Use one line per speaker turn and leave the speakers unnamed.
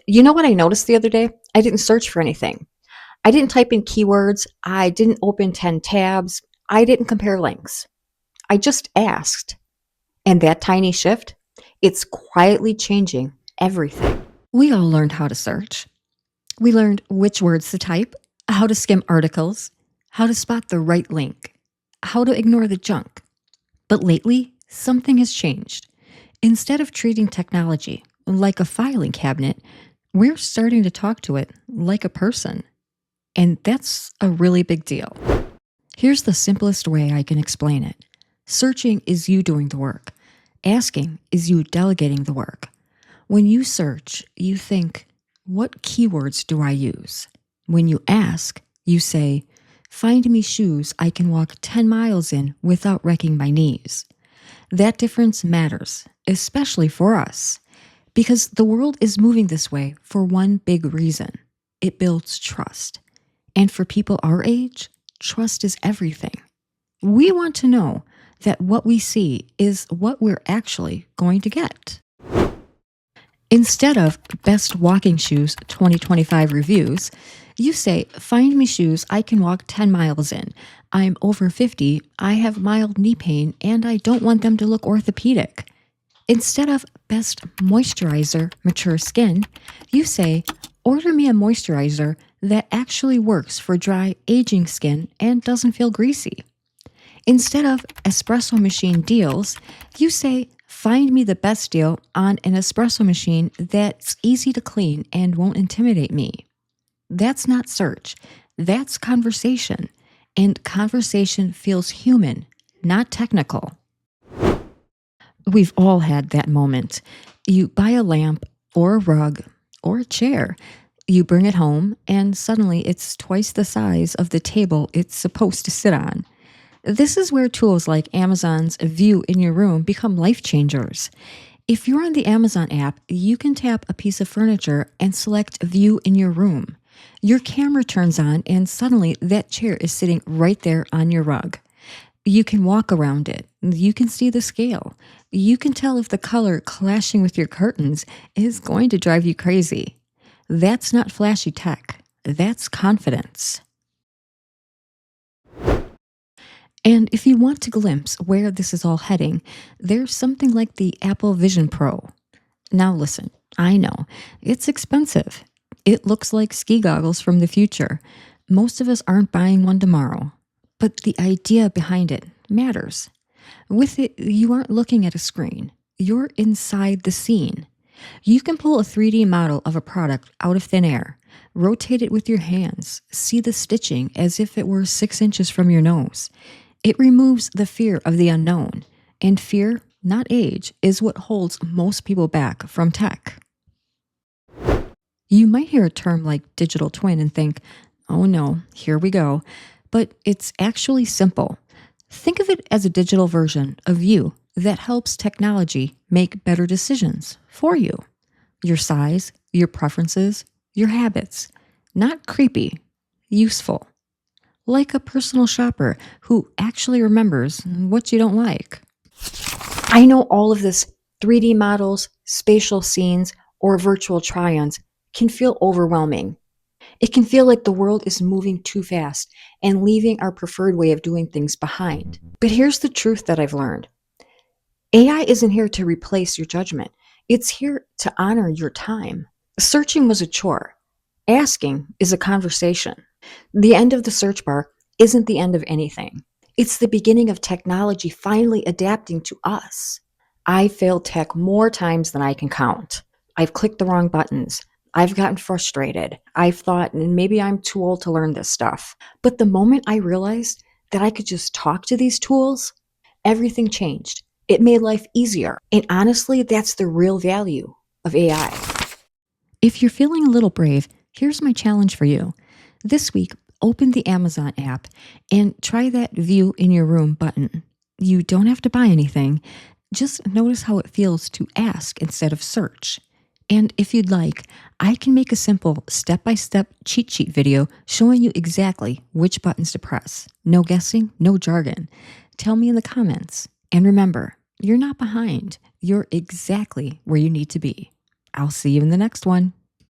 You know what I noticed the other day? I didn't search for anything. I didn't type in keywords. I didn't open 10 tabs. I didn't compare links. I just asked. And that tiny shift, it's quietly changing everything.
We all learned how to search. We learned which words to type, how to skim articles, how to spot the right link, how to ignore the junk. But lately, something has changed. Instead of treating technology like a filing cabinet, we're starting to talk to it like a person. And that's a really big deal. Here's the simplest way I can explain it. Searching is you doing the work. Asking is you delegating the work. When you search, you think, what keywords do I use? When you ask, you say, find me shoes I can walk 10 miles in without wrecking my knees. That difference matters, especially for us, because the world is moving this way for one big reason. It builds trust. And for people our age, trust is everything. We want to know that what we see is what we're actually going to get. Instead of best walking shoes 2025 reviews, you say, find me shoes I can walk 10 miles in. I'm over 50, I have mild knee pain, and I don't want them to look orthopedic. Instead of best moisturizer mature skin, you say, order me a moisturizer that actually works for dry, aging skin and doesn't feel greasy. Instead of espresso machine deals, you say, find me the best deal on an espresso machine that's easy to clean and won't intimidate me. That's not search, that's conversation. And conversation feels human, not technical. We've all had that moment. You buy a lamp or a rug or a chair. You bring it home, and suddenly it's twice the size of the table it's supposed to sit on. This is where tools like Amazon's View in Your Room become life changers. If you're on the Amazon app, you can tap a piece of furniture and select View in Your Room. Your camera turns on, and suddenly that chair is sitting right there on your rug. You can walk around it. You can see the scale. You can tell if the color clashing with your curtains is going to drive you crazy. That's not flashy tech. That's confidence. And if you want to glimpse where this is all heading, there's something like the Apple Vision Pro. Now listen, I know, it's expensive. It looks like ski goggles from the future. Most of us aren't buying one tomorrow. But the idea behind it matters. With it, you aren't looking at a screen. You're inside the scene. You can pull a 3D model of a product out of thin air, rotate it with your hands, see the stitching as if it were 6 inches from your nose. It removes the fear of the unknown, and fear, not age, is what holds most people back from tech. You might hear a term like digital twin and think, oh no, here we go. But it's actually simple. Think of it as a digital version of you that helps technology make better decisions for you. Your size, your preferences, your habits. Not creepy, useful. Like a personal shopper who actually remembers what you don't like.
I know all of this 3D models, spatial scenes, or virtual try-ons can feel overwhelming. It can feel like the world is moving too fast and leaving our preferred way of doing things behind. But here's the truth that I've learned. AI isn't here to replace your judgment. It's here to honor your time. Searching was a chore. Asking is a conversation. The end of the search bar isn't the end of anything. It's the beginning of technology finally adapting to us. I failed tech more times than I can count. I've clicked the wrong buttons. I've gotten frustrated. I've thought maybe I'm too old to learn this stuff. But the moment I realized that I could just talk to these tools, everything changed. It made life easier. And honestly, that's the real value of AI.
If you're feeling a little brave, here's my challenge for you. This week, open the Amazon app and try that View in Your Room button. You don't have to buy anything. Just notice how it feels to ask instead of search. And if you'd like, I can make a simple step-by-step cheat sheet video showing you exactly which buttons to press. No guessing, no jargon. Tell me in the comments. And remember, you're not behind. You're exactly where you need to be. I'll see you in the next one.